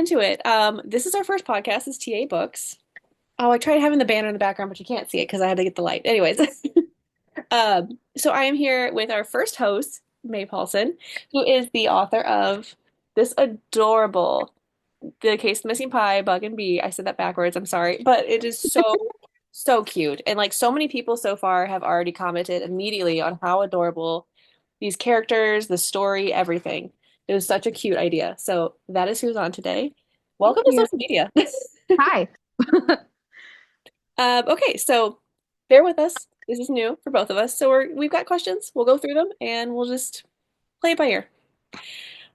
into it. This is our first podcast, is TA Books. Oh, I tried having the banner in the background, but you can't see it because I had to get the light. Anyways, so I am here with our first host, Mae Paulson, who is the author of this adorable The Case of the Missing Pie, Bug and Bee. I said that backwards, I'm sorry, but it is so cute. And like so many people so far have already commented immediately on how adorable these characters, the story, everything. It was such a cute idea. So that is who's on today. Thank Welcome to you. social media. Hi. Okay, so bear with us. This is new for both of us. So we've got questions. We'll go through them and we'll just play it by ear.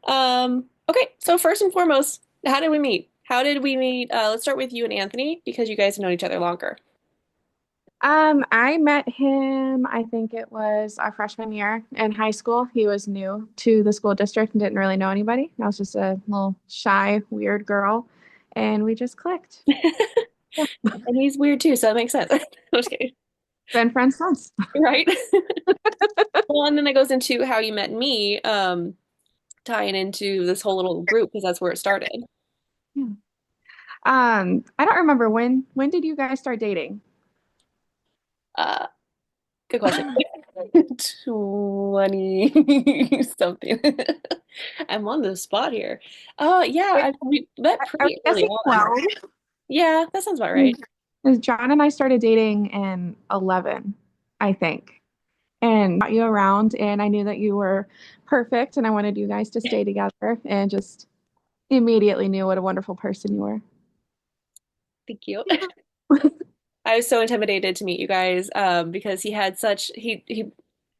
Okay, so first and foremost, how did we meet? How did we meet? Let's start with you and Anthony because you guys have known each other longer. I met him, I think it was our freshman year in high school. He was new to the school district and didn't really know anybody. I was just a little shy, weird girl, and we just clicked. Yeah. And he's weird too, so that makes sense. I'm just kidding. Been friends since. Right? Well, and then that goes into how you met me, tying into this whole little group because that's where it started. Yeah. I don't remember when did you guys start dating? Uh, Good question. 20 something. I'm on the spot here. Oh, yeah, we met I'm pretty early guessing on. 12. Yeah, that sounds about right. 'Cause John and I started dating in 11, I think. And brought you around, and I knew that you were perfect, and I wanted you guys to stay together, and just immediately knew what a wonderful person you were. Thank you. I was so intimidated to meet you guys because he had such he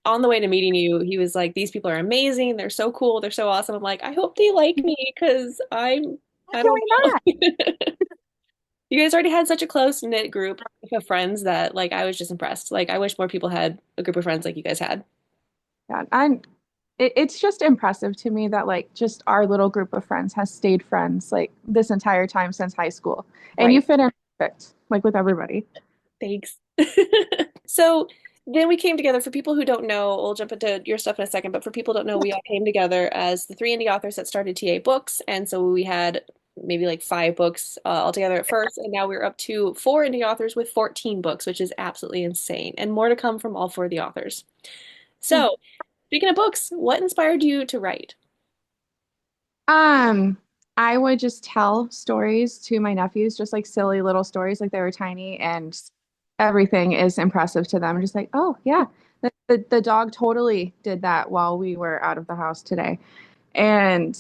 on the way to meeting you, he was like, "These people are amazing. They're so cool. They're so awesome." I'm like, "I hope they like me because Why I can don't we know." not? You guys already had such a close knit group of friends that like I was just impressed. Like I wish more people had a group of friends like you guys had. Yeah, it's just impressive to me that like just our little group of friends has stayed friends like this entire time since high school. And you Right. fit in perfect, like with everybody. Thanks. So then we came together. For people who don't know, we'll jump into your stuff in a second, but for people who don't know, we all came together as the three indie authors that started TA Books. And so we had maybe like five books altogether at first, and now we're up to four indie authors with 14 books, which is absolutely insane. And more to come from all four of the authors. Yeah. So, speaking of books, what inspired you to write? Um, I would just tell stories to my nephews, just like silly little stories, like they were tiny, and everything is impressive to them. Just like, oh yeah, the dog totally did that while we were out of the house today. And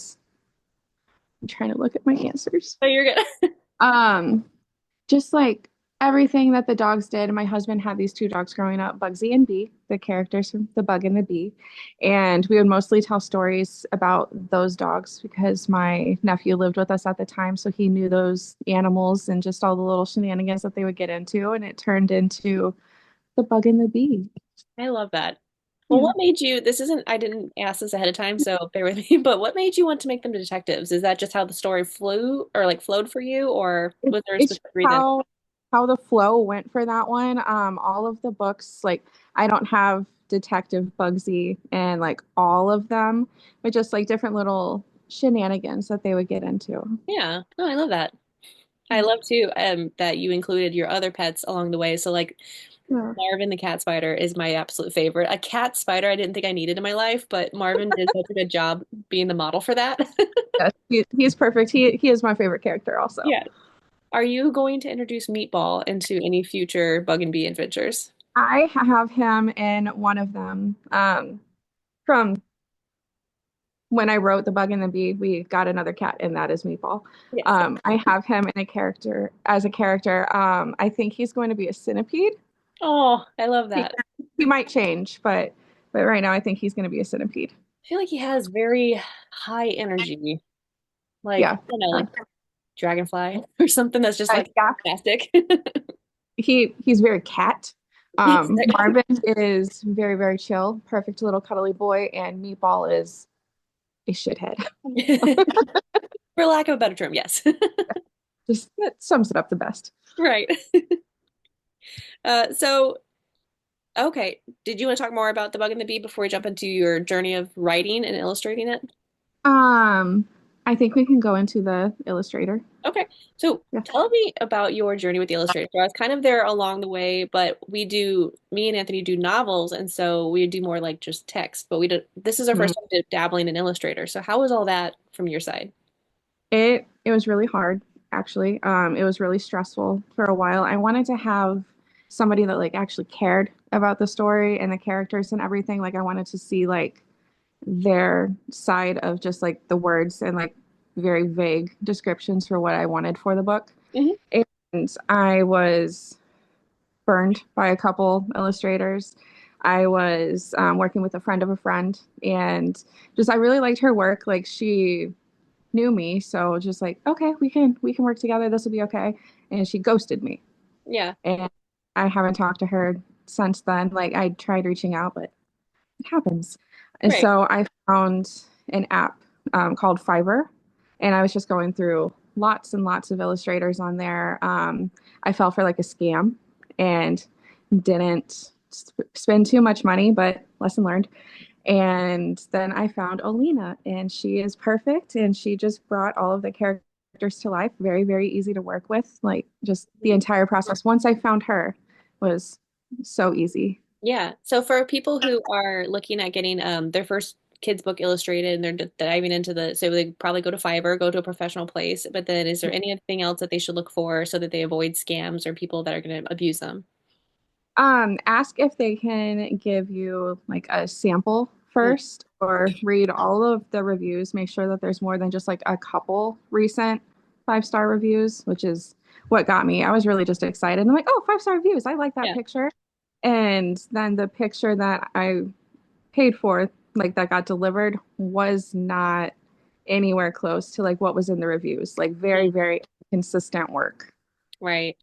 I'm trying to look at my answers. Oh, you're good. Um, just like everything that the dogs did. My husband had these two dogs growing up, Bugsy and Bee, the characters from The Bug and the Bee. And we would mostly tell stories about those dogs because my nephew lived with us at the time. So he knew those animals and just all the little shenanigans that they would get into. And it turned into The Bug and the Bee. I love that. Well, Yeah. what made you, this isn't, I didn't ask this ahead of time, so bear with me, but what made you want to make them detectives? Is that just how the story flew or like flowed for you, or was there a It's specific reason? how the flow went for that one. All of the books, like I don't have Detective Bugsy and like all of them, but just like different little shenanigans that they would get into. Yeah, no, I love that. I Yeah. love too that you included your other pets along the way. So like Yeah. Marvin the cat spider is my absolute favorite. A cat spider I didn't think I needed in my life, but Marvin did such a good job being the model for that. Yes, he's perfect. He is my favorite character also. Yeah. Are you going to introduce Meatball into any future Bug and Bee adventures? I have him in one of them. From when I wrote The Bug and the Bee, we got another cat, and that is Meatball. Yes. I have him in a character as a character. I think he's going to be a centipede. Oh, I love He, that. he might change, but right now I think he's going to be a centipede. I feel like he has very high energy, like, I Yeah. don't know, Uh, like Dragonfly or something that's just like yeah. fantastic. He's very cat. Yes. Marvin is very, very chill, perfect little cuddly boy, and Meatball is a shithead. For lack of a better term, yes. Just that sums it up the best. Right. So, okay. Did you want to talk more about the Bug and the Bee before we jump into your journey of writing and illustrating it? Um, I think we can go into the illustrator. Okay. So Yeah. tell me about your journey with the illustrator. So I was kind of there along the way, but me and Anthony do novels, and so we do more like just text, but this is our Mhm. first time dabbling in Illustrator. So how was all that from your side? It was really hard, actually. It was really stressful for a while. I wanted to have somebody that like actually cared about the story and the characters and everything. Like I wanted to see like their side of just like the words and like very vague descriptions for what I wanted for the book. Hmm. And I was burned by a couple illustrators. I was working with a friend of a friend, and just I really liked her work. Like she knew me, so just like, okay, we can work together. This will be okay. And she ghosted me, Yeah. and I haven't talked to her since then. Like I tried reaching out, but it happens. And Right. so I found an app called Fiverr, and I was just going through lots and lots of illustrators on there. I fell for like a scam and didn't spend too much money, but lesson learned. And then I found Olena, and she is perfect, and she just brought all of the characters to life. Very, very easy to work with. Like just the entire process. Once I found her was so easy. Yeah. So for people who are looking at getting their first kids book illustrated and they're diving into so they probably go to Fiverr, go to a professional place, but then is there anything else that they should look for so that they avoid scams or people that are going to abuse them? Ask if they can give you like a sample Mm. first or read all of the reviews. Make sure that there's more than just like a couple recent 5-star reviews, which is what got me. I was really just excited. I'm like, oh, 5-star reviews. I like that Yeah. picture. And then the picture that I paid for, like that got delivered, was not anywhere close to like what was in the reviews. Like very, Mm. very consistent work. Right.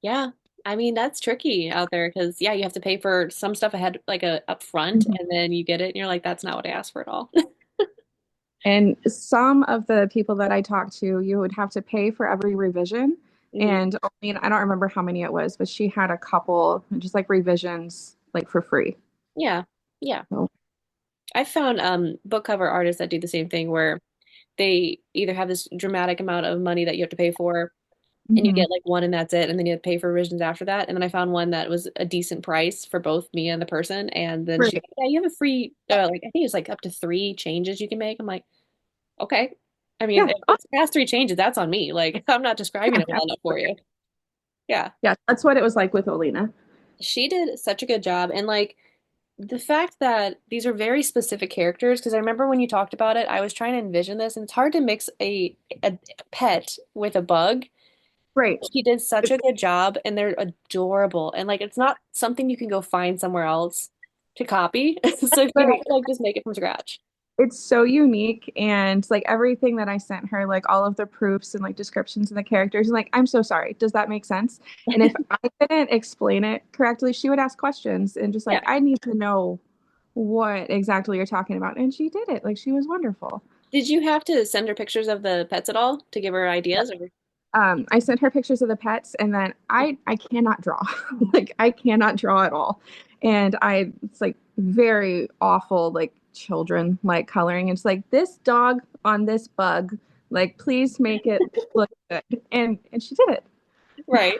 Yeah. I mean, that's tricky out there because yeah, you have to pay for some stuff ahead, like a upfront, Mhm. and then you get it and you're like, that's not what I asked for at all. And some of the people that I talked to, you would have to pay for every revision. Mhm. And I mean, I don't remember how many it was, but she had a couple just like revisions like for free. Yeah. Yeah. So, I found book cover artists that do the same thing where they either have this dramatic amount of money that you have to pay for and you mhm. get like one and that's it and then you have to pay for revisions after that. And then I found one that was a decent price for both me and the person and then she's Right. like, yeah, you have a free like I think it's like up to three changes you can make. I'm like, okay. I mean, Yeah. if Oh, it's past three changes, that's on me. Like I'm not describing yeah. it well enough for you. Yeah. Yeah. That's what it was like with Olena. She did such a good job and like the fact that these are very specific characters, because I remember when you talked about it, I was trying to envision this, and it's hard to mix a pet with a bug. Right. She did such a good job, and they're adorable. And like, it's not something you can go find somewhere else to copy. So you have Right. to like just make it from scratch. It's so unique, and like everything that I sent her, like all of the proofs and like descriptions of the characters, and like, I'm so sorry. Does that make sense? And if I didn't explain it correctly, she would ask questions and just Yeah. like, I need to know what exactly you're talking about. And she did it. Like she was wonderful. Did you have to send her pictures of the pets at all to give her ideas, or? I sent her pictures of the pets, and then I cannot draw. Like I cannot draw at all. And I it's like very awful like children like coloring. It's like this dog on this bug. Like please make it look good. And she did it. Right.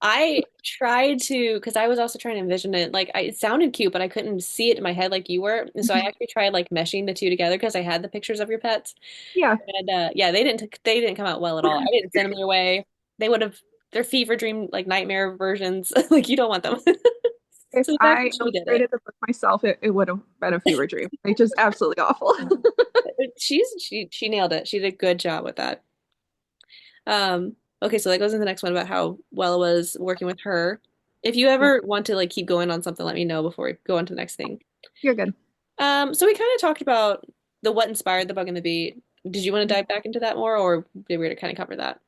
I tried to, because I was also trying to envision it. Like, it sounded cute, but I couldn't see it in my head like you were. And so I Mhm. actually tried like meshing the two together because I had the pictures of your pets. Yeah. And yeah, they didn't come out well at all. I didn't send them your way. They would have their fever dream like nightmare versions. Like you don't want them. If So the fact I that she did it, illustrated the book myself, it would have been a fever dream. Like just absolutely awful. she nailed it. She did a good job with that. Okay, so that goes into the next one about how well it was working with her. If you Yeah, ever want to like keep going on something, let me know before we go on to the next thing. you're good. So we kind of talked about the what inspired the bug and the bee. Did you want to dive back into that more, or did we kind of cover that?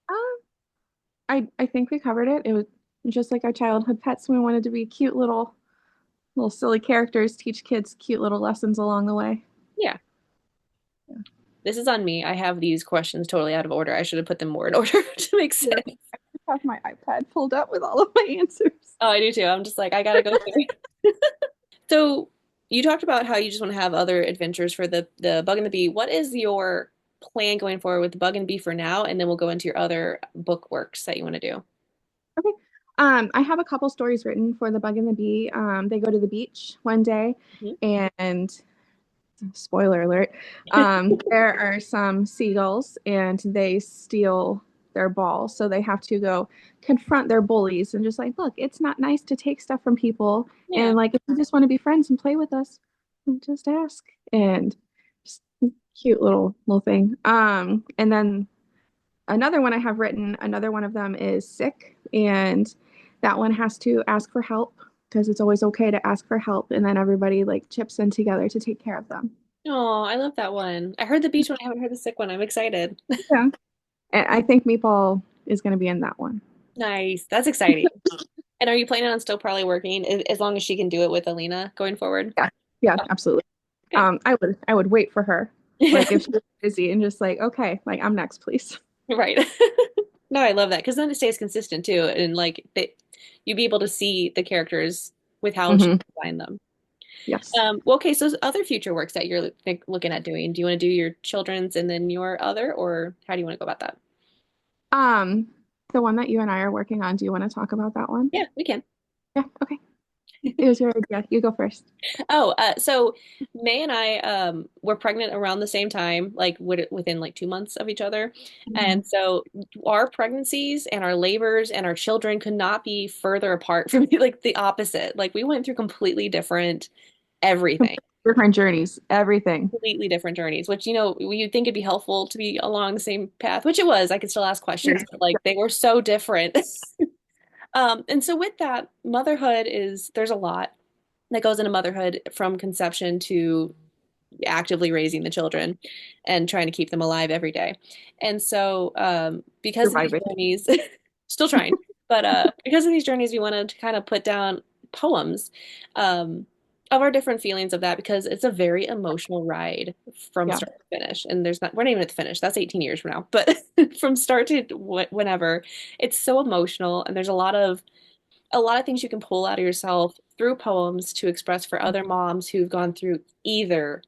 Um, I think we covered it. It was just like our childhood pets. We wanted to be cute little silly characters, teach kids cute little lessons along the way. Yeah, this is on me. I have these questions totally out of order. I should have put them more in order to make Yeah. sense. I have my iPad pulled up with all of my answers. Oh, I do too. I'm just like, I gotta go through. So you talked about how you just want to have other adventures for the bug and the bee. What is your plan going forward with the Bug and Bee for now, and then we'll go into your other book works that you want to do. Okay. I have a couple stories written for the Bug and the Bee. They go to the beach one day, Mhm. and spoiler alert, there are some seagulls, and they steal their ball. So they have to go confront their bullies and just like, look, it's not nice to take stuff from people. Yeah. And like, if you just want to be friends and play with us, just ask. And just cute little thing. And then another one I have written, another one of them is sick, and that one has to ask for help because it's always okay to ask for help, and then everybody like chips in together to take care of them. Oh, I love that one. I heard the beach one. I haven't heard the sick one. I'm excited. Yeah. And I think Meatball is going to be in that one. Nice. That's exciting. And are you planning on still probably working as long as she can do it with Alina going forward? Yeah. Yeah, Oh, absolutely. okay. I would wait for her. Like if she was busy and just like, okay, like I'm next, please. Right. No, I love that because then it stays consistent too, and like you'd be able to see the characters with how she Hmm. designed them. Yes. Well, okay, so other future works that you're looking at doing. Do you want to do your children's and then your other, or how do you want to go about that? Um, the one that you and I are working on, do you want to talk about that one? Yeah, we can. Yeah, okay. It was your idea. You go first. Oh, so May and I were pregnant around the same time, like within like 2 months of each other. Mhm. And so our pregnancies and our labors and our children could not be further apart from like the opposite. Like we went through completely different everything, Different journeys, everything. completely different journeys, which, you'd think it'd be helpful to be along the same path, which it was. I could still ask questions, Yeah. but like they were so different. And so with that, motherhood there's a lot that goes into motherhood from conception to actively raising the children and trying to keep them alive every day. And so, because of these Surviving. journeys, still trying, but because of these journeys, we wanted to kind of put down poems um, of our different feelings of that because it's a very emotional ride from Yeah. start to finish. And we're not even at the finish. That's 18 years from now. But from start to whenever, it's so emotional, and there's a lot of things you can pull out of yourself through poems to express for other moms who've gone through either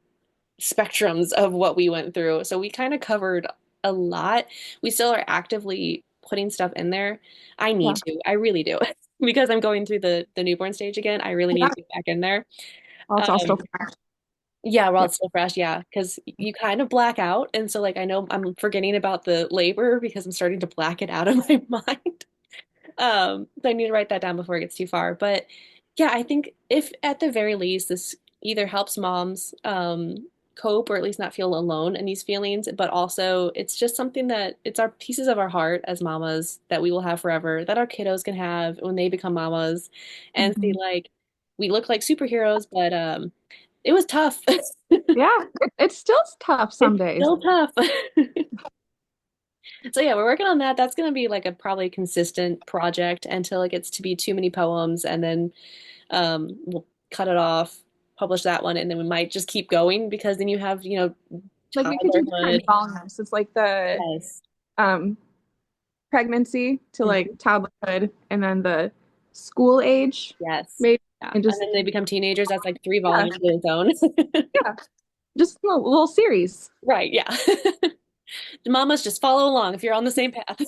spectrums of what we went through. So we kind of covered a lot. We still are actively putting stuff in there. I need Yeah. to. I really do. Because I'm going through the newborn stage again. I really need Yeah. to get back in there. Well, it's all still Um, fresh. yeah, while Yeah. it's still fresh, yeah, because you kind of black out. And so like I know I'm forgetting about the labor because I'm starting to black it out of my mind. So I need to write that down before it gets too far. But yeah, I think if at the very least this either helps moms cope or at least not feel alone in these feelings, but also it's just something that it's our pieces of our heart as mamas that we will have forever, that our kiddos can have when they become mamas and see Hmm. like we look like superheroes, but it was tough. Yeah. It's still tough some It's days. still tough. So yeah, we're working on that. That's gonna be like a probably consistent project until it gets to be too many poems, and then we'll cut it off, publish that one, and then we might just keep going because then you have, Like we could do toddlerhood. different volumes. It's like the Yes. um pregnancy to like Mhm. toddlerhood and then the school age, Yes. maybe. Yeah. And And just then they become teenagers. That's like three yeah, volumes in its own. yeah. Just a little series. Right. Yeah. The mamas just follow along if you're on the same path.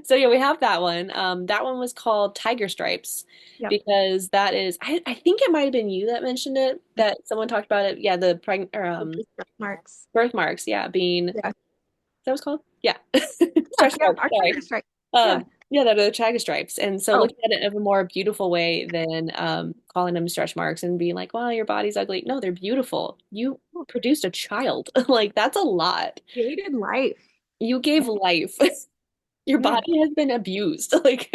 So yeah, we have that one. That one was called Tiger Stripes Yep. because that is, I think it might have been you that mentioned it, that someone talked about it. Yeah, the pregnant or Marks. birthmarks. Yeah, being, is Yeah. that what it's called? Yeah. Yeah, Stretch yeah, marks. our Sorry. tiger stripe. Yeah. Yeah, they're the Tiger Stripes. And so Oh, looking at it in a more beautiful way than calling them stretch marks and being like, well, your body's ugly. No, they're beautiful. You produced a child. Like, that's a lot. created life. You gave life. Your Yeah. body has been abused. Like,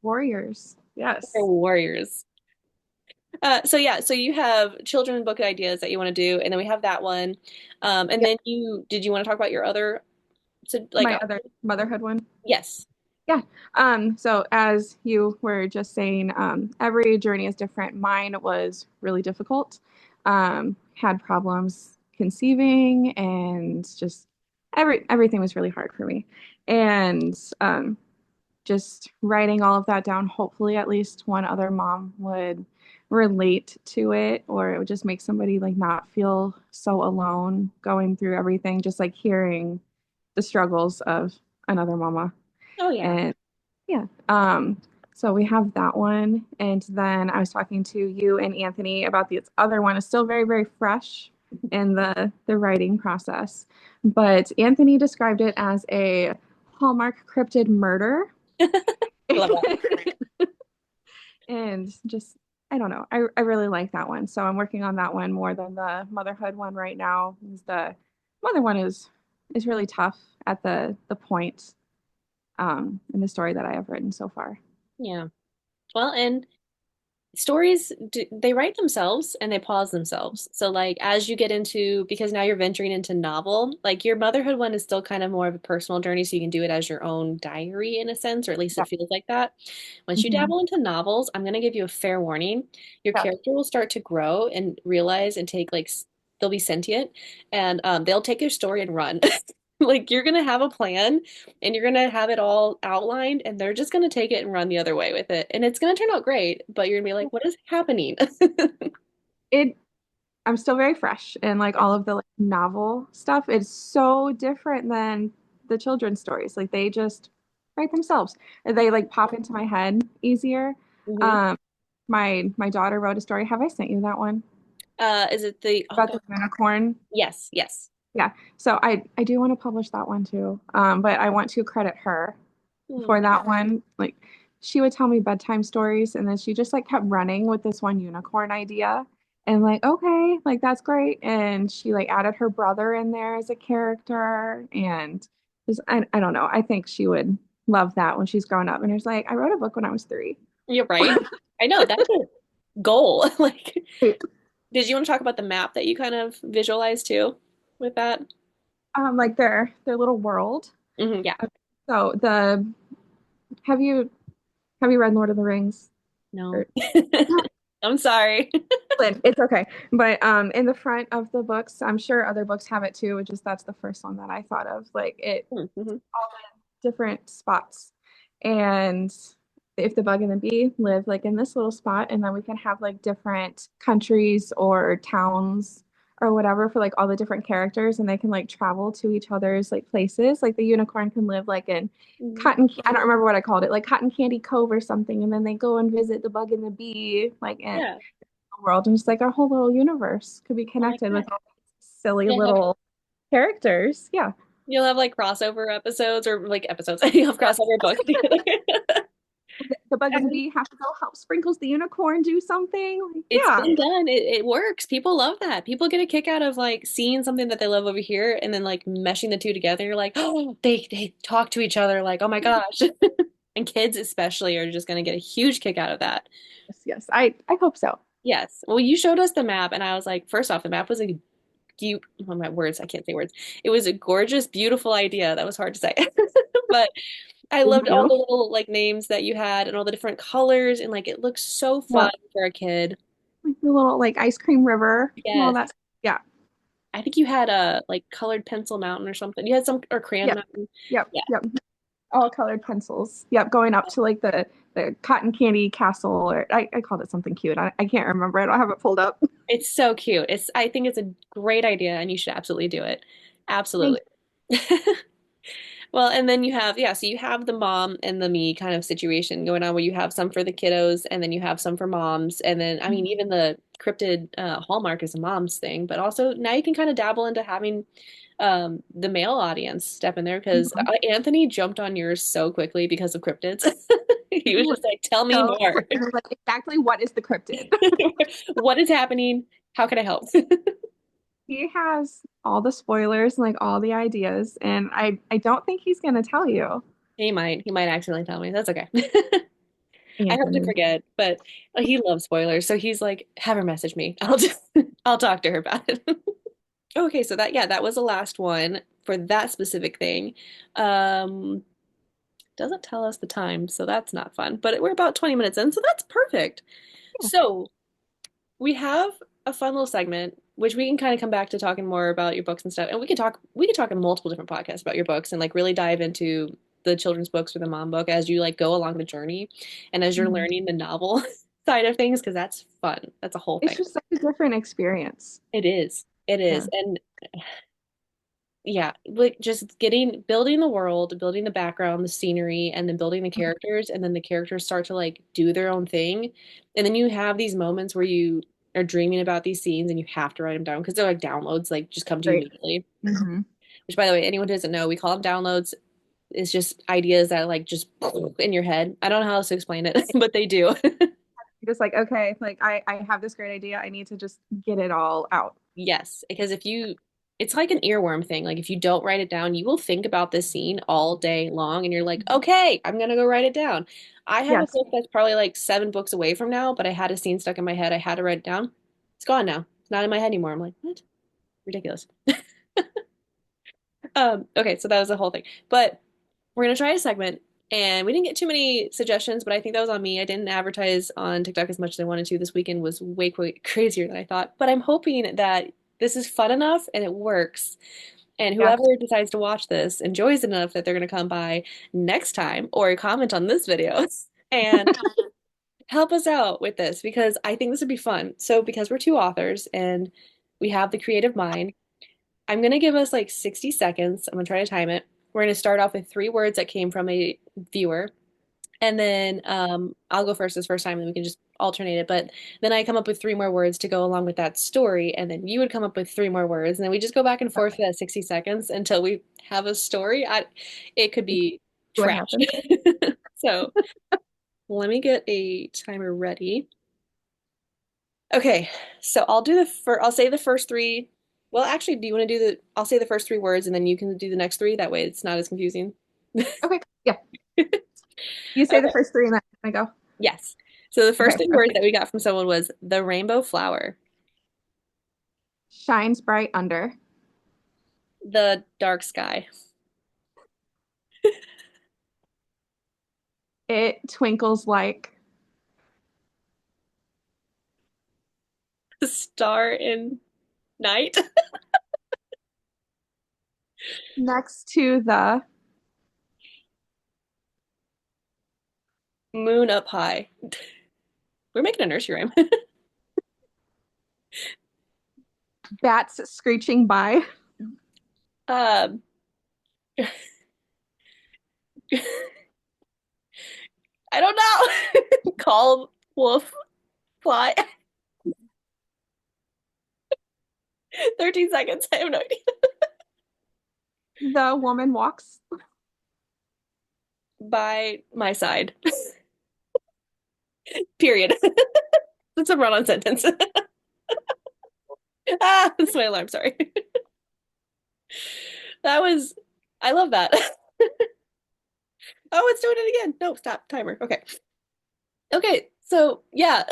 Warriors. they're Yes. warriors. So yeah, so you have children book ideas that you want to do, and then we have that one. And Yeah. then did you want to talk about your other, so like, My other motherhood one. yes. Yeah. So as you were just saying, every journey is different. Mine was really difficult. Had problems conceiving and just everything was really hard for me. And just writing all of that down, hopefully at least one other mom would relate to it, or it would just make somebody like not feel so alone going through everything, just like hearing the struggles of another mama. Oh yeah. And yeah, so we have that one. And then I was talking to you and Anthony about this other one. It's still very, very fresh in the writing process. But Anthony described it as a Hallmark cryptid murder. I love that. And just, I don't know. I really like that one. So I'm working on that one more than the motherhood one right now. The mother one is really tough at the point in the story that I have written so far. Yeah. Well, and stories they write themselves and they pause themselves. So like as you get into because now you're venturing into novel, like your motherhood one is still kind of more of a personal journey, so you can do it as your own diary in a sense, or at least Yeah. it feels like that. Once you Hmm. dabble into novels, I'm going to give you a fair warning. Your Yeah. character will start to grow and realize and take like they'll be sentient and they'll take your story and run. Like you're gonna have a plan and you're gonna have it all outlined and they're just gonna take it and run the other way with it. And it's gonna turn out great, but you're gonna be like, what is happening? It I'm still very fresh and like all of the like novel stuff is so different than the children's stories. Like they just write themselves. They like pop into my head easier. Hmm. Um, my daughter wrote a story. Have I sent you that one Is it the oh about god, the unicorn? yes, yes. Yeah. So I do want to publish that one too. But I want to credit her Hmm. for that one. Like she would tell me bedtime stories and then she just like kept running with this one unicorn idea. And like, okay, like that's great. And she like added her brother in there as a character. And just I don't know. I think she would love that when she's grown up. And it's like, I wrote a book when I was 3. You're right. I know that's a goal. Like, did you want to talk about the map that you kind of visualized too with that? Like their little world. Yeah. So the have you read Lord of the Rings? No. Or I'm sorry. It's okay. But in the front of the books, I'm sure other books have it too, just that's the first one that I thought of. Like it Mm-hmm. all in different spots. And if the bug and the bee live like in this little spot, and then we can have like different countries or towns or whatever for like all the different characters, and they can like travel to each other's like places. Like the unicorn can live like in I don't remember what I called it, like Cotton Candy Cove or something, and then they go and visit the bug and the bee, like in Yeah. world, and just like our whole little universe could be Oh my connected with God. all these silly You'll have little characters. Yeah. you'll have like crossover episodes or like episodes. You'll have crossover books together. The bug and the And bee have to go help Sprinkles the unicorn do something. Like, it's yeah. been done. It works. People love that. People get a kick out of like seeing something that they love over here and then like meshing the two together. You're like, oh, they talk to each other like, oh my gosh. And kids especially are just gonna get a huge kick out of that. Yes, yes. I hope so. Yes. Well, you showed us the map, and I was like, first off, the map was a cute, oh my words, I can't say words. It was a gorgeous, beautiful idea. That was hard to say. But I Thank loved all you. the little like names that you had and all the different colors and like it looks so Yeah. fun for a kid. Like the little like ice cream river and all Yes. that. Yeah. I think you had a like colored pencil mountain or something. You had some or crayon Yep. mountain. Yep. Yeah. Yep. All colored pencils. Yep. Going up to like the cotton candy castle, or I called it something cute. I can't remember. I don't have it pulled up. It's so cute. It's I think it's a great idea and you should absolutely do it. Thank Absolutely. Well, and then you have, yeah, so you have the mom and the me kind of situation going on where you have some for the kiddos and then you have some for moms. And then, I you. mean, even the cryptid Hallmark is a mom's thing, but also now you can kind of dabble into having the male audience step in there because Mhm. Anthony jumped on yours so quickly because of cryptids. He was just like, tell me So more. it was like exactly what is the cryptid? What is happening? How can I help? He has all the spoilers and like all the ideas, and I don't think he's gonna tell you. He might. He might accidentally tell me. That's okay. I hope to Anthony. forget, but he loves spoilers, so he's like, have her message me. I'll just I'll talk to her about it. Okay, so that yeah, that was the last one for that specific thing. Um, doesn't tell us the time, so that's not fun. But we're about 20 minutes in, so that's perfect. Yeah. So we have a fun little segment, which we can kind of come back to talking more about your books and stuff. And we could talk in multiple different podcasts about your books and like really dive into the children's books or the mom book as you like go along the journey and as you're Mhm. learning the novel side of things because that's fun. That's a whole It's thing. just such a different experience. It is. It Yeah. is. And yeah, like just getting building the world, building the background, the scenery, and then building the characters, and then the characters start to like do their own thing. And then you have these moments where you are dreaming about these scenes and you have to write them down because they're like downloads, like just come to you Right. immediately. Hmm. Which by the way, anyone who doesn't know, we call them downloads. It's just ideas that like just in your head. I don't know how else to explain it, but they do. Just like, okay, like I have this great idea. I need to just get it all out. Yes, because if you, it's like an earworm thing. Like if you don't write it down, you will think about this scene all day long and you're like, Mhm. okay, I'm gonna go write it down. I have a Yes. book that's probably like 7 books away from now, but I had a scene stuck in my head. I had to write it down. It's gone now. It's not in my head anymore. I'm like, what? Ridiculous. Okay, so that was the whole thing. But we're gonna try a segment, and we didn't get too many suggestions, but I think that was on me. I didn't advertise on TikTok as much as I wanted to. This weekend was way crazier than I thought. But I'm hoping that this is fun enough and it works. And Yeah. whoever decides to watch this enjoys it enough that they're gonna come by next time or comment on this video and help us out with this because I think this would be fun. So because we're two authors and we have the creative mind, I'm going to give us like 60 seconds. I'm going to try to time it. We're going to start off with 3 words that came from a viewer. And then I'll go first this first time, and we can just alternate it. But then I come up with 3 more words to go along with that story. And then you would come up with 3 more words. And then we just go back and forth for that 60 seconds until we have a story. It could be What trash. happened? So let me get a timer ready. Okay, so I'll say the first three. Well, actually, do you want to do I'll say the first 3 words and then you can do the next three. That way it's not as confusing. Okay. Yeah. You say the Okay, first three and then I go. yes. So the first Okay. three words that we got from someone was the rainbow flower, Shines bright under. the dark sky, It twinkles like the star in night, next to the moon up high. We're making a nursery rhyme. bats screeching by. Um, I don't know. Call wolf fly. 13 seconds. I have no idea. The woman walks. By my side. Period. That's a run-on sentence. Ah, that's my alarm. Sorry. That was, I love that. Oh, it's doing it again. No, stop. Timer. Okay. Okay. So, yeah,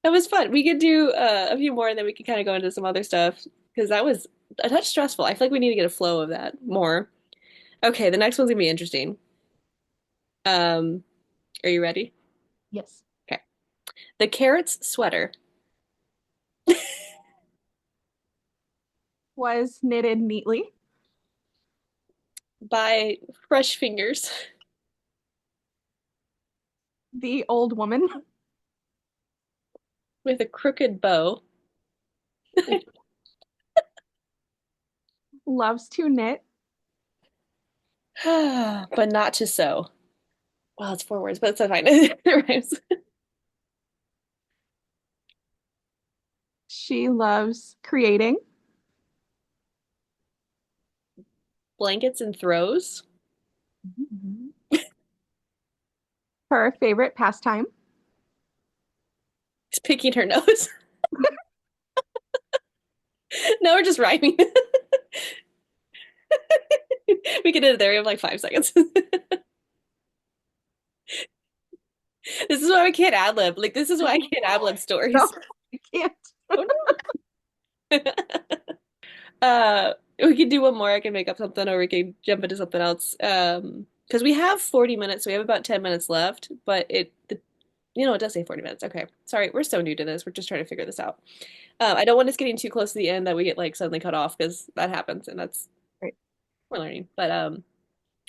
that was fun. We could do a few more and then we could kind of go into some other stuff because that was a touch stressful. I feel like we need to get a flow of that more. Okay, the next one's gonna be interesting. Um, are you ready? Yes. Okay. The carrot's sweater Was knitted neatly. by Fresh Fingers The old woman with a crooked bow, loves to knit. but not to sew. Well, it's 4 words, but it's fine. It rhymes. She loves creating. Blankets and throws. Mhm. Her favorite pastime. It's picking her nose. No, we're just rhyming. We can end it there. We have like 5 seconds. This is why we can't ad lib. Like, this is why I can't ad lib No, stories. I can't. Oh no. We can do one more. I can make up something, or we can jump into something else. Because we have 40 minutes, so we have about 10 minutes left. But it does say 40 minutes. Okay, sorry, we're so new to this. We're just trying to figure this out. I don't want us getting too close to the end that we get like suddenly cut off because that happens, and that's Right. we're learning. But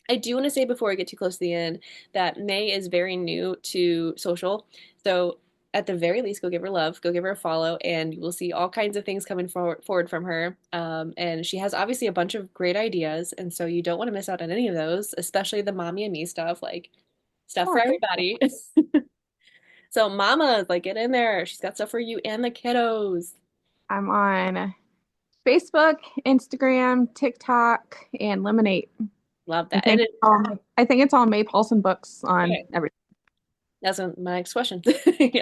I do want to say before I get too close to the end that May is very new to social. So at the very least, go give her love, go give her a follow, and you will see all kinds of things coming forward from her. And she has obviously a bunch of great ideas, and so you don't want to miss out on any of those, especially the mommy and me stuff, like stuff for Oh, thank you. everybody. So Mama, like get in there. She's got stuff for you and the kiddos. I'm on Facebook, Instagram, TikTok, and Lemonade. Love that. And it, I think it's all Mae Paulson books on okay, everything. that's my next question. Yeah.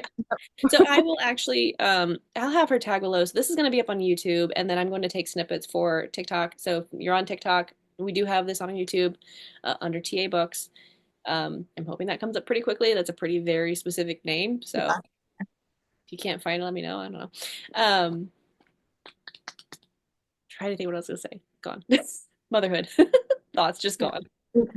So I will actually, I'll have her tag below. So this is going to be up on YouTube, and then I'm going to take snippets for TikTok. So if you're on TikTok, we do have this on YouTube under TA Books. I'm hoping that comes up pretty quickly. That's a pretty very specific name. So if you can't find it, let me know. I don't know. Um, try to think what I was going to say. Gone. Motherhood. Thoughts just Yeah. gone.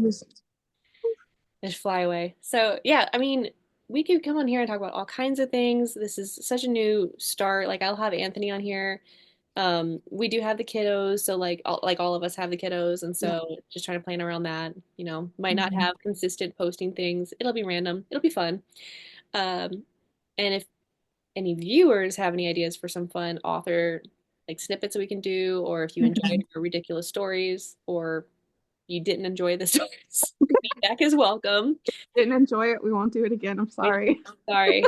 Just fly away. So yeah, I mean, we could come on here and talk about all kinds of things. This is such a new start. Like I'll have Anthony on here. We do have the kiddos, so like all of us have the kiddos, and Yeah. so just trying to plan around that. Might not Mhm. have consistent posting things. It'll be random. It'll be fun. Um, and if any viewers have any ideas for some fun author like snippets that we can do, or if you enjoyed Mhm. our ridiculous stories, or you didn't enjoy the stories, feedback is welcome. Didn't enjoy it. We won't do it again. I'm We- sorry. Sorry,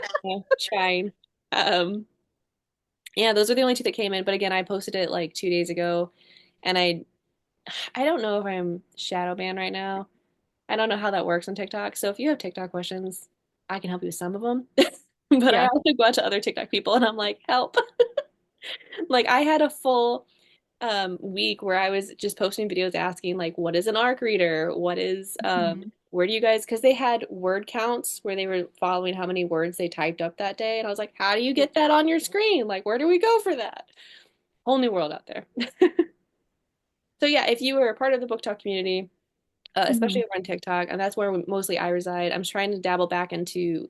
trying. Um, yeah, those are the only two that came in. But again, I posted it like 2 days ago, and I don't know if I'm shadow banned right now. I don't know how that works on TikTok. So if you have TikTok questions, I can help you with some of them. But I Yeah. also go out to other TikTok people and I'm like, help. Like I had a full week where I was just posting videos asking like what is an ARC reader? What is Mhm. where do you guys because they had word counts where they were following how many words they typed up that day and I was like, how do you get that on your screen? Like where do we go for that? Whole new world out there. So yeah, if you were a part of the book talk community, especially Mhm. over on TikTok, and that's where mostly I reside. I'm trying to dabble back into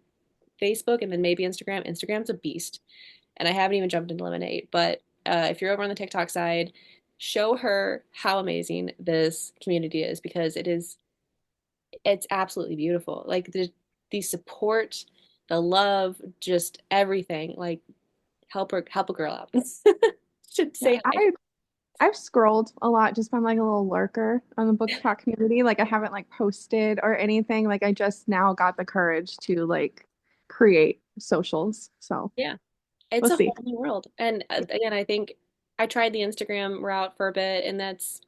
Facebook and then maybe Instagram. Instagram's a beast, and I haven't even jumped into Lemonade. But if you're over on the TikTok side, show her how amazing this community is because it's absolutely beautiful. Like the support, the love, just everything. Like help a girl out. Should Yeah. say hi. I've scrolled a lot, just been like a little lurker on the book talk community. Like I haven't like posted or anything. Like I just now got the courage to like create socials. So Yeah. It's we'll a see. whole new world. And again, I think I tried the Instagram route for a bit, and there's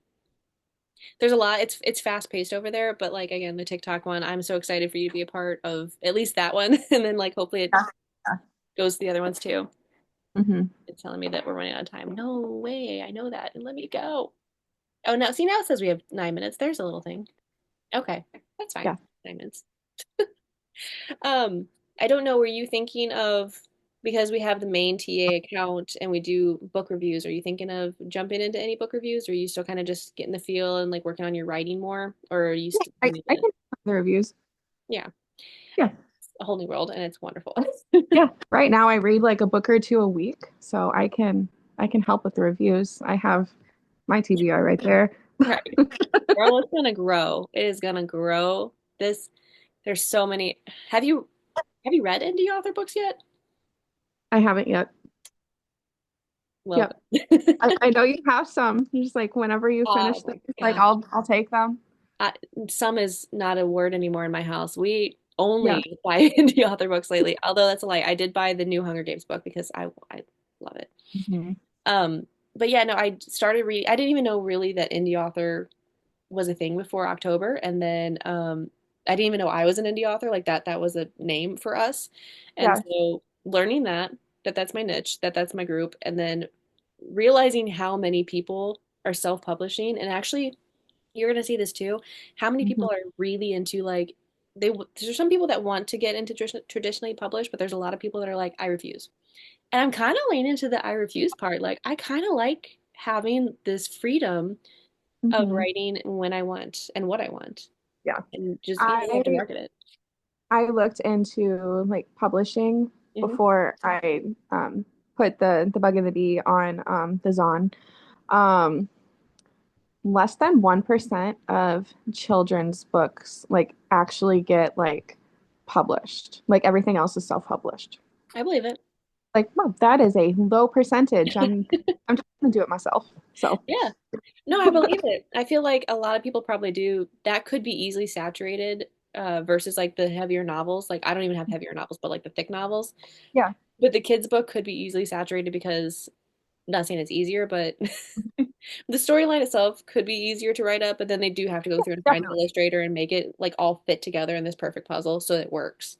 a lot. It's fast paced over there, but like again, the TikTok one, I'm so excited for you to be a part of at least that one, and then like hopefully it Yeah. goes to the other ones too. Hmm. It's telling me that we're running out of time. No way, I know that, and let me go. Oh no, see now it says we have 9 minutes. There's a little thing. Okay, that's fine. Yeah. 9 minutes. Um, I don't know, were you thinking of because we have the main TA account and we do book reviews, are you thinking of jumping into any book reviews or are you still kind of just getting the feel and like working on your writing more? Or are you Yeah. still I can find the reviews. yeah, Yeah. it's a whole new world and it's wonderful. Yeah. Right now I read like a book or two a week, so I can help with the reviews. I have my TBR right there. Right. Girl, it's gonna grow. It is gonna grow. This there's so many. Have you read indie author books yet? I haven't yet. Well, Yep. I know you have some. You're just like whenever you oh finish them, my like God. I'll take them. I, some is not a word anymore in my house. We Yeah. only buy indie author books lately. Although that's a lie. I did buy the new Hunger Games book because I love it. Hmm. Um, but yeah, no, I started reading. I didn't even know really that indie author was a thing before October, and then I didn't even know I was an indie author. Like that was a name for us, and Yeah. so learning that that's my niche, that's my group, and then realizing how many people are self-publishing and actually you're gonna see this too. How many Hmm. people are really into like there's some people that want to get into traditionally published, but there's a lot of people that are like, I refuse. And I'm kind of leaning into the I refuse part. Like I kind of like having this freedom of Hmm. writing when I want and what I want, Yeah. and just being able to I market it. I looked into like publishing Hmm. before I put the bug in the bee on the Zon. Um less than 1% of children's books like actually get like published. Like everything else is self-published. I believe it. Like, well, that is a low percentage. I'm just gonna do it myself. So, Yeah. No, I believe it. I feel like a lot of people probably do. That could be easily saturated versus like the heavier novels. Like I don't even have heavier novels, but like the thick novels. yeah, But the kids' book could be easily saturated because not saying it's easier, but the storyline itself could be easier to write up, but then they do have to go through and find an definitely. illustrator and make it like all fit together in this perfect puzzle so it works.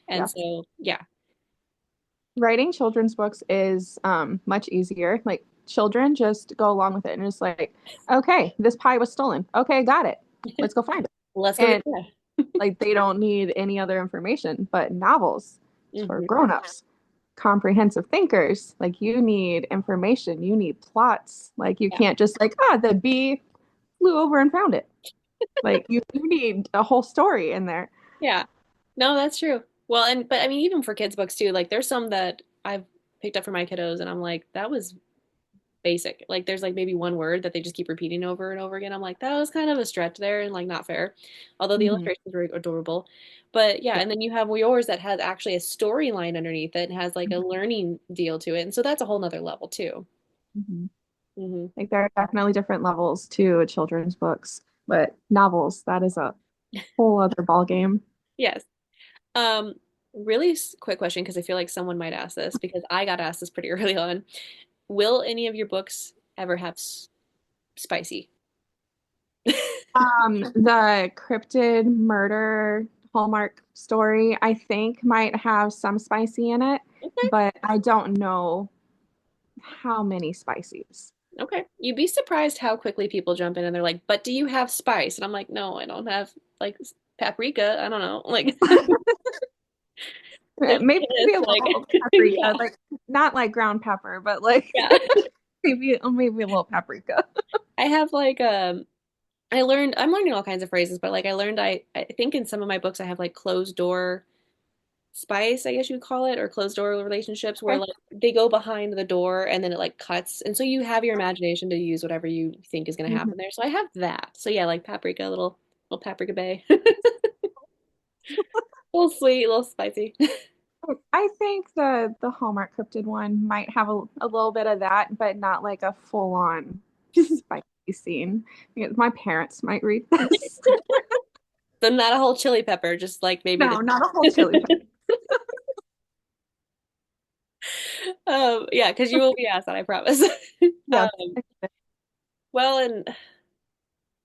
And Yeah. so, yeah. Writing children's books is much easier. Like children just go along with it and it's like, okay, this pie was stolen. Okay, got it. Let's go find it. Let's go get And that. like they don't need any other information, but novels it's for Hmm. grown-ups, comprehensive thinkers. Like you need information, you need plots. Like you Yeah. can't just like, the bee flew over and found it. Like you need a whole story in there. Yeah. No, that's true. Well, and but I mean, even for kids' books too, like there's some that I've picked up for my kiddos, and I'm like, that was basic. Like there's like maybe one word that they just keep repeating over and over again. I'm like, that was kind of a stretch there and like not fair. Although the Hmm. illustrations were adorable. But yeah, Yeah. and then you have yours that has actually a storyline underneath it and has like a learning deal to it. And so that's a whole nother level too. Hmm. Hmm. Like there are definitely different levels to children's books, but novels, that is a whole other ball game. Yes. Um, really quick question because I feel like someone might ask this because I got asked this pretty early on. Will any of your books ever have spicy? The cryptid murder Hallmark story, I think, might have some spicy in it, Okay. but I don't know how many spices. Okay. You'd be surprised how quickly people jump in and they're like, "But do you have spice?" And I'm like, "No, I don't have like paprika. I don't know." Like Maybe there's this, a like little yeah. paprika, like not like ground pepper, but like Yeah. maybe a little paprika. I have like I'm learning all kinds of phrases, but like I think in some of my books I have like closed door spice, I guess you would call it, or closed door relationships where Okay. like they go behind the door and then it like cuts. And so you have your imagination to use whatever you think is going to Mhm. happen there. So I have that. So yeah, like paprika, little paprika bay. A little sweet, a little spicy. I think the Hallmark cryptid one might have a little bit of that, but not like a full on spicy scene. Because my parents might read this. So not a whole chili pepper, just like maybe No, not a whole chili the pepper. yeah, because you will be asked that, I promise. Yeah. Um, well, and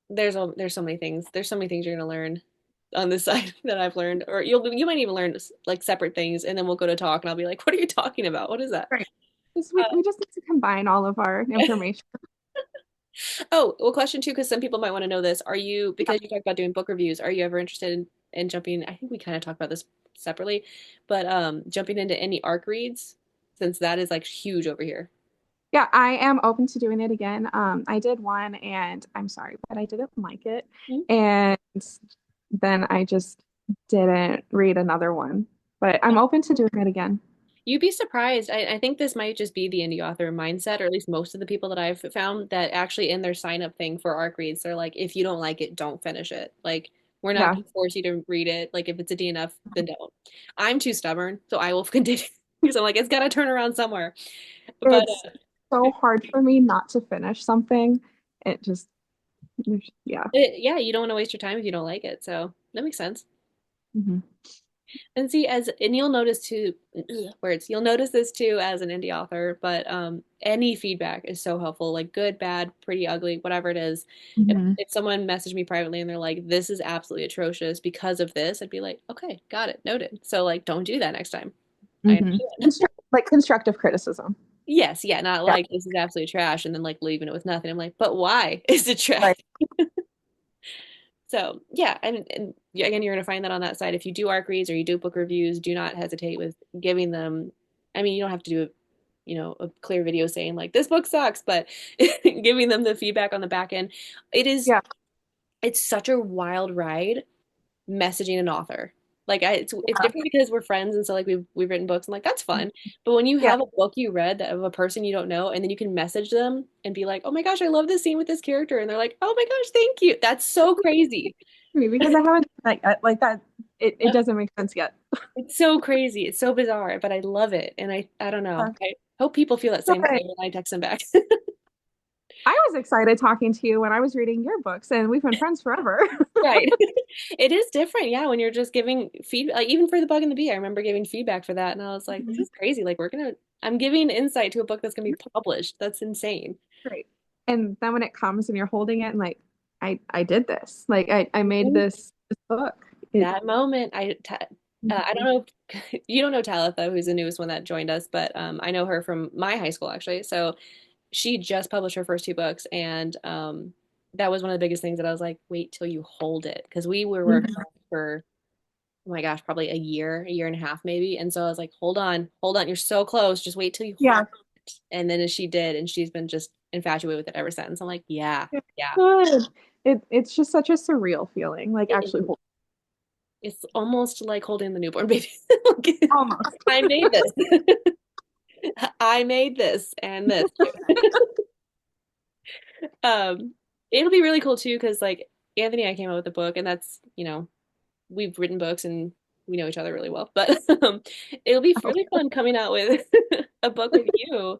there's so many things. There's so many things you're gonna learn on this side that I've learned, or you might even learn like separate things, and then we'll go to talk, and I'll be like, "What are you talking about? What is that?" Right. We just need to combine all of our information. Oh, well, question two, because some people might want to know this. Are you, because you talked about doing book reviews, are you ever interested in jumping? I think we kind of talked about this separately, but jumping into any arc reads since that is like huge over here. Yeah, I am open to doing it again. I did one and I'm sorry, but I didn't like it. Mhm. And then I just didn't read another one. But I'm open to doing it again. You'd be surprised. I think this might just be the indie author mindset, or at least most of the people that I've found that actually in their sign up thing for ARC reads, they're like, if you don't like it, don't finish it. Like, we're not Yeah. going to force you to read it. Like, if it's a DNF, then don't. I'm too stubborn, so I will continue because I'm like, it's got to turn around somewhere. But It's so hard for me not to finish something. It just, yeah. yeah, you don't want to waste your time if you don't like it. So that makes sense. Hmm. And see, and you'll notice too, words, you'll notice this too as an indie author, but any feedback is so helpful, like good, bad, pretty, ugly, whatever it is. Hmm. If someone messaged me privately and they're like, this is absolutely atrocious because of this, I'd be like, okay, got it, noted. So like, don't do that next time. I Hmm. understand. Like constructive criticism. Yes, yeah, not Yeah. like this is absolutely trash and then like leaving it with nothing. I'm like, but why is it trash? Right. So yeah, and again, you're gonna find that on that side. If you do ARC reads or you do book reviews, do not hesitate with giving them. I mean, you don't have to do a clear video saying like this book sucks, but giving them the feedback on the back end. It is Yeah. it's such a wild ride messaging an author. Like it's different because we're friends and so like we've written books and like that's fun. But when you Yeah, have a book you read that of a person you don't know and then you can message them and be like, "Oh my gosh, I love this scene with this character." And they're like, "Oh my gosh, thank you." That's so crazy. me because I haven't like that. It Yep. doesn't make sense yet. It's so crazy. It's so bizarre, but I love it. And I don't know. I hope people feel that same way Right. when I text them back. I was excited talking to you when I was reading your books, and we've been friends forever. Right. It is different, yeah, when you're just giving feedback. Like even for The Bug and the Bee, I remember giving feedback for that, and I was like, this Mhm. is crazy. Like I'm giving insight to a book that's gonna be published. That's insane. Great. And then when it comes and you're holding it and like, I did this. Like I made Mhm. this book. It That moment, I don't Mhm. know if you don't know Talitha, who's the newest one that joined us, but I know her from my high school actually. So she just published her first two books, and that was one of the biggest things that I was like, wait till you hold it, because we were Mhm. for oh my gosh, probably a year and a half maybe. And so I was like, hold on, you're so close. Just wait till you Yeah. hold it. And then as she did, and she's been just infatuated with it ever since. I'm like, yeah, It's yeah. good. It's just such a surreal feeling, like It actually is. hold It's almost like holding the newborn baby. almost. I made this. I made this and this. It'll be really cool too, because like Anthony and I came up with the book, and that's, we've written books and we know each other really well. But it'll be really fun coming out with a book with you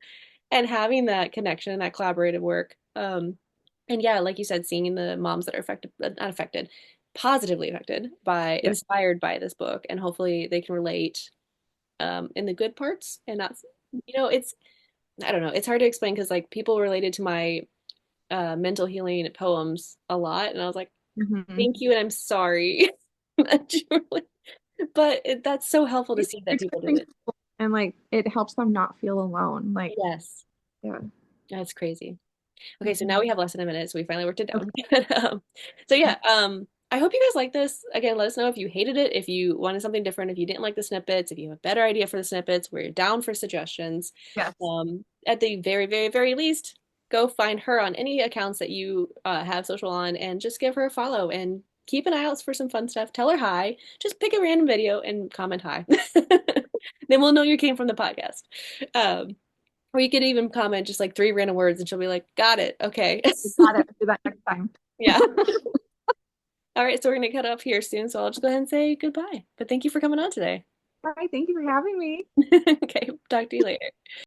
and having that connection and that collaborative work. And yeah, like you said, seeing the moms that are affected, not affected, positively affected by, Yeah. inspired by this book, and hopefully they can relate in the good parts and not, it's, I don't know, it's hard to explain because like people related to my mental healing poems a lot, and I was like, Mhm. thank you, and I'm sorry. that you were but that's so helpful to see that You're people do touching it. people and like it helps them not feel alone. Like, Yes, yeah. that's crazy. Okay, so now Mhm. we have less than a minute, so we finally worked it Okay. down. So yeah, I hope you guys like this. Again, let us know if you hated it, if you wanted something different, if you didn't like the snippets, if you have a better idea for the snippets, we're down for suggestions. Yes. At the very, very, very least, go find her on any accounts that you have social on and just give her a follow and keep an eye out for some fun stuff. Tell her hi. Just pick a random video and comment hi. Then we'll know you came from the podcast. Um, or you could even comment just like three random words and she'll be like, got it. Okay. You got it. I'll do that next time. Yeah. All right. So we're going to cut off here soon. So I'll just go ahead and say goodbye. But thank you for coming on today. All right. Thank you for having me. Okay. Talk to you later.